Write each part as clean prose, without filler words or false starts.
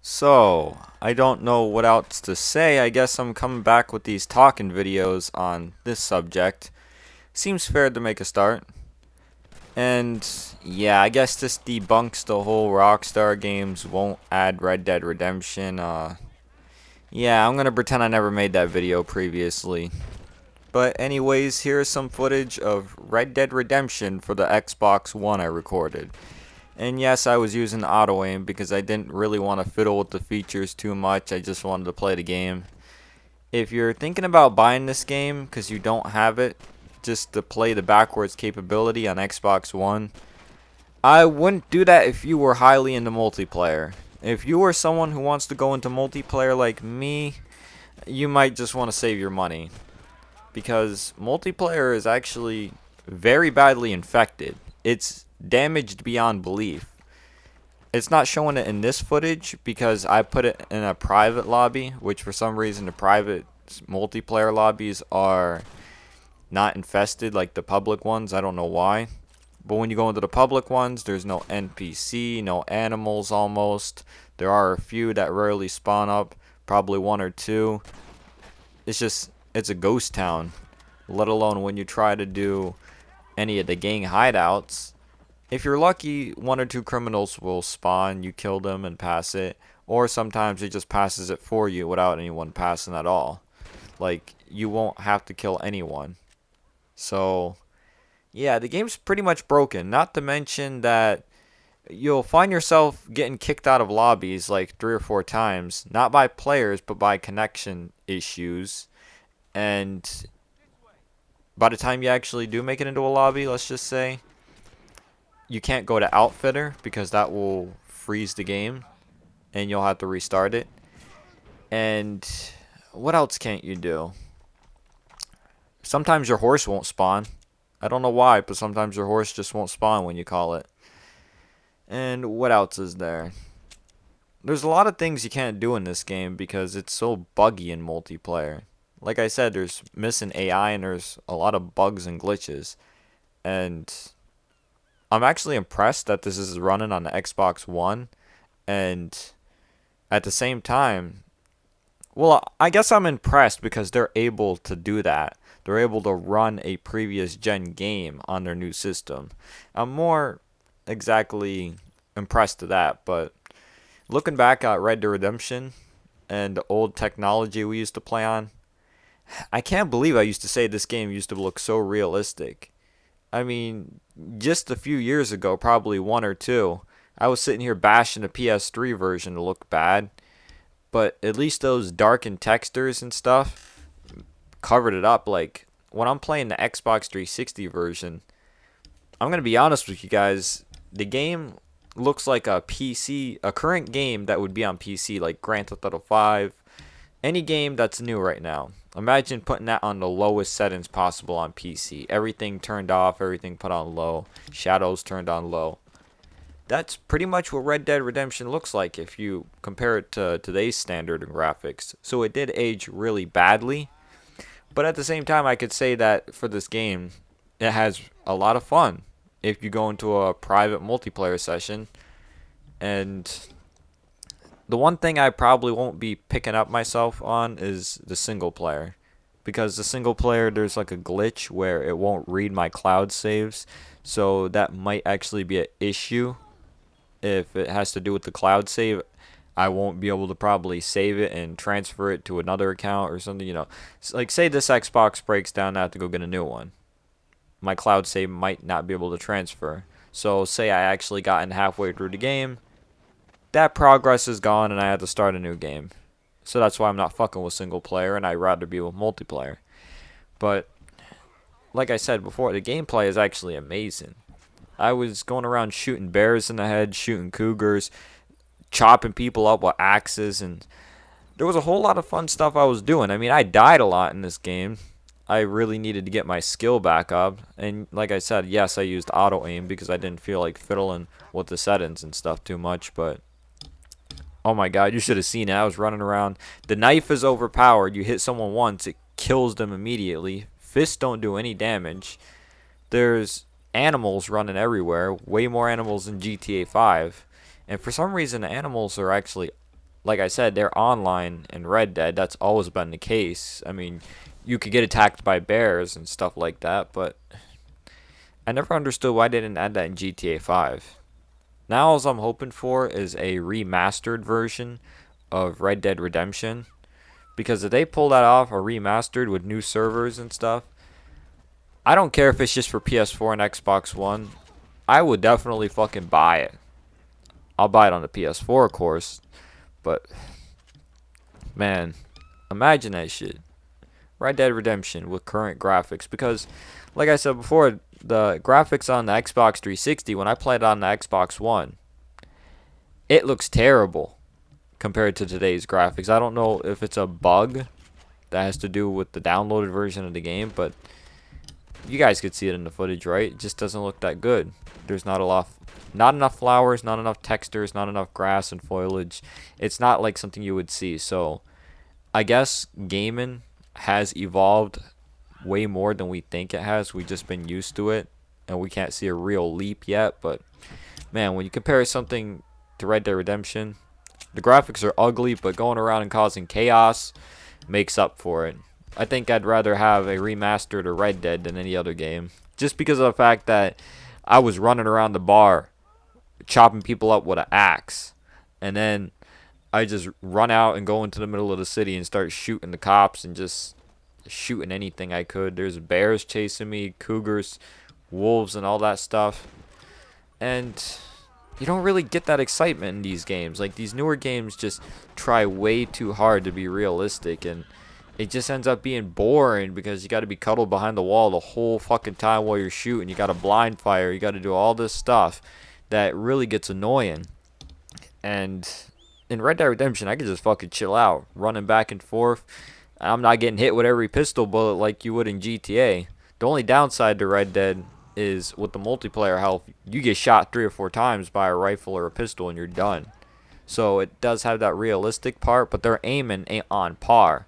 So, I don't know what else to say. I guess I'm coming back with these talking videos on this subject. Seems fair to make a start. And yeah, I guess this debunks the whole Rockstar games won't add Red Dead Redemption. Yeah, I'm gonna pretend I never made that video previously. But anyways, here's some footage of Red Dead Redemption for the Xbox One I recorded. And yes, I was using auto aim because I didn't really want to fiddle with the features too much. I just wanted to play the game. If you're thinking about buying this game because you don't have it, just to play the backwards capability on Xbox One, I wouldn't do that if you were highly into multiplayer. If you are someone who wants to go into multiplayer like me, you might just want to save your money. Because multiplayer is actually very badly infected. It's damaged beyond belief. It's not showing it in this footage because I put it in a private lobby, which for some reason the private multiplayer lobbies are not infested like the public ones. I don't know why. But when you go into the public ones, there's no NPC, no animals almost. There are a few that rarely spawn up, probably one or two. It's a ghost town. Let alone when you try to do any of the gang hideouts. If you're lucky, one or two criminals will spawn, you kill them and pass it, or sometimes it just passes it for you without anyone passing at all. Like, you won't have to kill anyone. So, yeah, the game's pretty much broken. Not to mention that you'll find yourself getting kicked out of lobbies like 3 or 4 times, not by players, but by connection issues. And by the time you actually do make it into a lobby, let's just say, you can't go to Outfitter because that will freeze the game and you'll have to restart it. And what else can't you do? Sometimes your horse won't spawn. I don't know why, but sometimes your horse just won't spawn when you call it. And what else is there? There's a lot of things you can't do in this game because it's so buggy in multiplayer. Like I said, there's missing AI and there's a lot of bugs and glitches. And I'm actually impressed that this is running on the Xbox One. And at the same time, well, I guess I'm impressed because they're able to do that. They're able to run a previous gen game on their new system. I'm more exactly impressed to that, but looking back at Red Dead Redemption and the old technology we used to play on, I can't believe I used to say this game used to look so realistic. I mean, just a few years ago, probably one or two, I was sitting here bashing the PS3 version to look bad, but at least those darkened textures and stuff covered it up. Like when I'm playing the Xbox 360 version, I'm gonna be honest with you guys, the game looks like a current game that would be on PC, like Grand Theft Auto 5, any game that's new right now. Imagine putting that on the lowest settings possible on PC. Everything turned off, everything put on low, shadows turned on low. That's pretty much what Red Dead Redemption looks like if you compare it to today's standard and graphics. So it did age really badly, but at the same time, I could say that for this game, it has a lot of fun if you go into a private multiplayer session. And the one thing I probably won't be picking up myself on is the single player. Because the single player, there's like a glitch where it won't read my cloud saves. So that might actually be an issue if it has to do with the cloud save. I won't be able to probably save it and transfer it to another account or something, Like, say this Xbox breaks down, I have to go get a new one. My cloud save might not be able to transfer. So, say I actually gotten halfway through the game, that progress is gone and I had to start a new game. So that's why I'm not fucking with single player and I'd rather be with multiplayer. But, like I said before, the gameplay is actually amazing. I was going around shooting bears in the head, shooting cougars, chopping people up with axes, and there was a whole lot of fun stuff I was doing. I mean, I died a lot in this game. I really needed to get my skill back up, and like I said, yes, I used auto aim because I didn't feel like fiddling with the settings and stuff too much, but oh my god, you should have seen it. I was running around. The knife is overpowered. You hit someone once, it kills them immediately. Fists don't do any damage. There's animals running everywhere, way more animals than GTA 5. And for some reason, the animals are actually like I said, they're online in Red Dead. That's always been the case. I mean, you could get attacked by bears and stuff like that, but I never understood why they didn't add that in GTA 5. Now all I'm hoping for is a remastered version of Red Dead Redemption, because if they pull that off, a remastered with new servers and stuff, I don't care if it's just for PS4 and Xbox One, I would definitely fucking buy it. I'll buy it on the PS4, of course, but man, imagine that shit. Red Dead Redemption with current graphics, because like I said before, the graphics on the Xbox 360, when I played on the Xbox One, it looks terrible compared to today's graphics. I don't know if it's a bug that has to do with the downloaded version of the game, but you guys could see it in the footage, right? It just doesn't look that good. There's not enough flowers, not enough textures, not enough grass and foliage. It's not like something you would see. So I guess gaming has evolved way more than we think it has. We've just been used to it, and we can't see a real leap yet. But man, when you compare something to Red Dead Redemption, the graphics are ugly, but going around and causing chaos makes up for it. I think I'd rather have a remastered or Red Dead than any other game, just because of the fact that I was running around the bar chopping people up with an axe, and then I just run out and go into the middle of the city and start shooting the cops and just shooting anything I could. There's bears chasing me, cougars, wolves, and all that stuff. And you don't really get that excitement in these games. Like, these newer games just try way too hard to be realistic, and it just ends up being boring because you got to be cuddled behind the wall the whole fucking time while you're shooting. You got to blind fire. You got to do all this stuff that really gets annoying. And in Red Dead Redemption, I could just fucking chill out, running back and forth. I'm not getting hit with every pistol bullet like you would in GTA. The only downside to Red Dead is with the multiplayer health, you get shot 3 or 4 times by a rifle or a pistol and you're done. So it does have that realistic part, but their aiming ain't on par.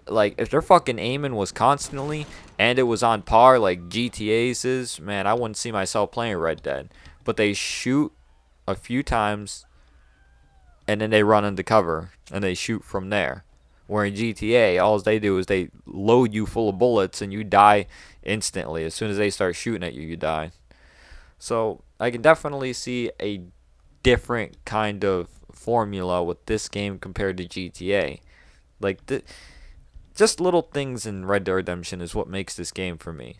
Like, if their fucking aiming was constantly and it was on par like GTA's is, man, I wouldn't see myself playing Red Dead. But they shoot a few times and then they run into cover and they shoot from there. Where in GTA, all they do is they load you full of bullets and you die instantly. As soon as they start shooting at you, you die. So I can definitely see a different kind of formula with this game compared to GTA. Like, just little things in Red Dead Redemption is what makes this game for me.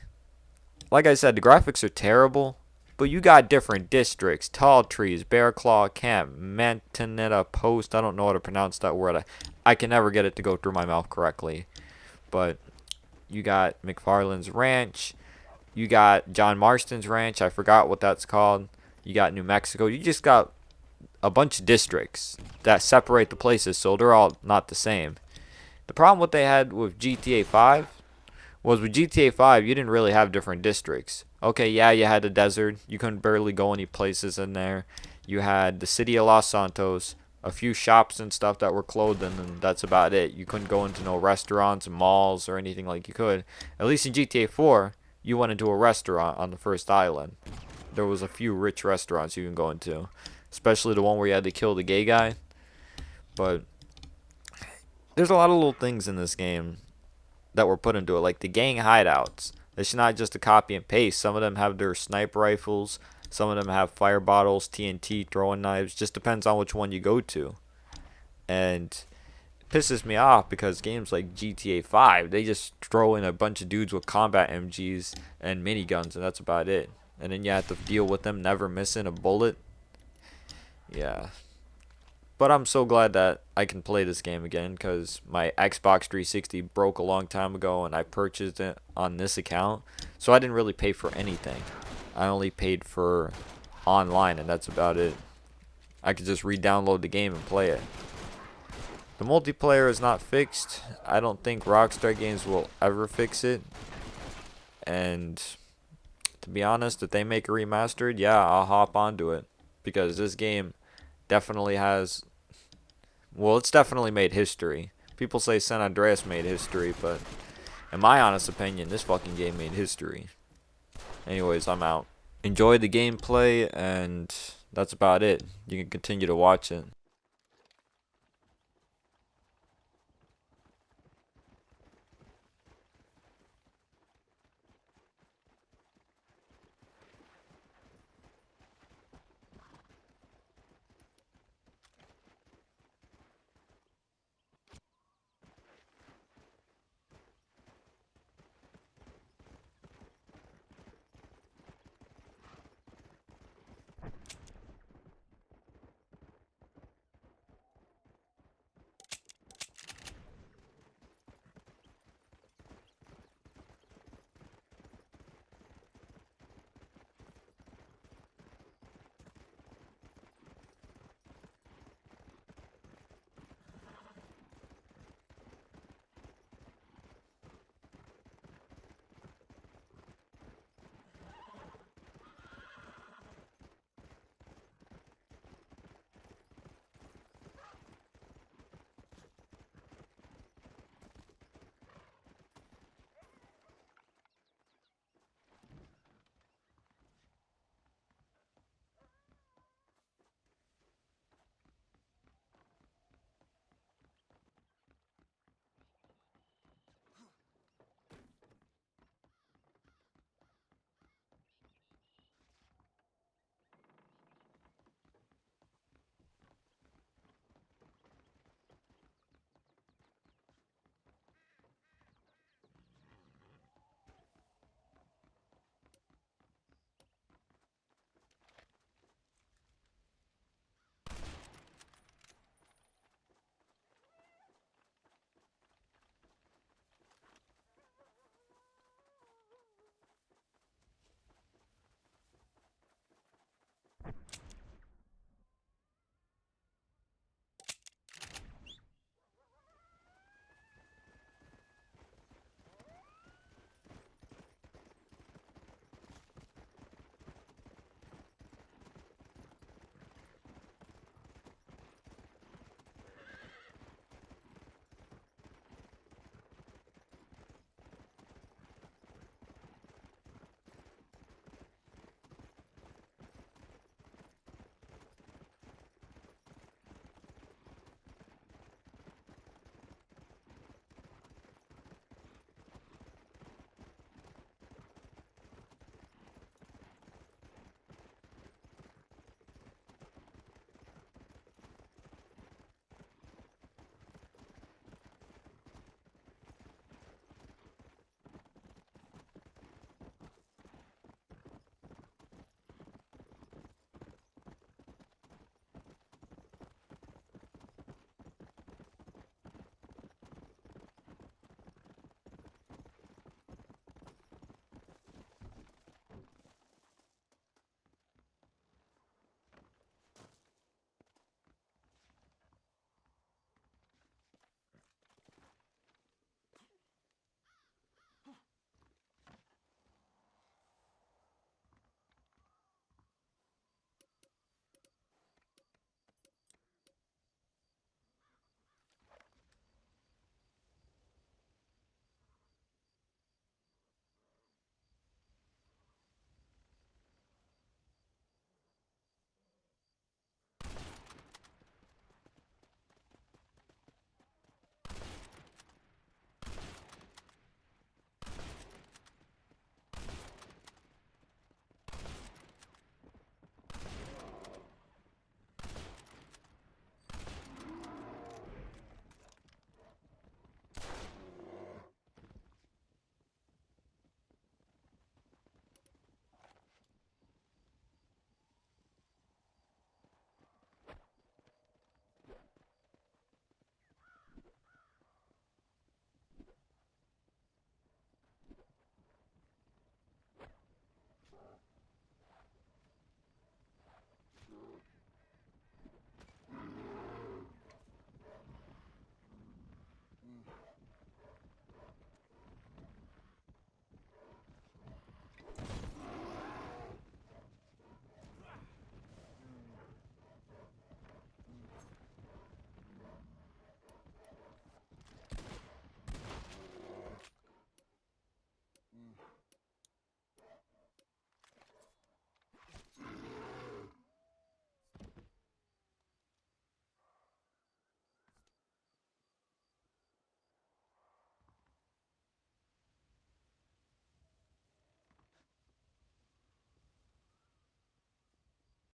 Like I said, the graphics are terrible, but you got different districts: Tall Trees, Bear Claw Camp, Mantanetta Post. I don't know how to pronounce that word. I can never get it to go through my mouth correctly. But you got McFarland's Ranch. You got John Marston's Ranch. I forgot what that's called. You got New Mexico. You just got a bunch of districts that separate the places, so they're all not the same. The problem what they had with GTA 5 was with GTA 5, you didn't really have different districts. Okay, yeah, you had the desert. You couldn't barely go any places in there. You had the city of Los Santos, a few shops and stuff that were closed, and that's about it. You couldn't go into no restaurants and malls or anything like you could. At least in GTA 4, you went into a restaurant on the first island. There was a few rich restaurants you can go into, especially the one where you had to kill the gay guy. But there's a lot of little things in this game that were put into it, like the gang hideouts. It's not just a copy and paste. Some of them have their sniper rifles. Some of them have fire bottles, TNT, throwing knives. Just depends on which one you go to. And it pisses me off because games like GTA 5, they just throw in a bunch of dudes with combat MGs and miniguns, and that's about it. And then you have to deal with them never missing a bullet. Yeah. But I'm so glad that I can play this game again, because my Xbox 360 broke a long time ago and I purchased it on this account. So I didn't really pay for anything. I only paid for online, and that's about it. I could just re-download the game and play it. The multiplayer is not fixed. I don't think Rockstar Games will ever fix it. And to be honest, if they make a remastered, yeah, I'll hop onto it. Because this game definitely has, well, it's definitely made history. People say San Andreas made history, but in my honest opinion, this fucking game made history. Anyways, I'm out. Enjoy the gameplay, and that's about it. You can continue to watch it.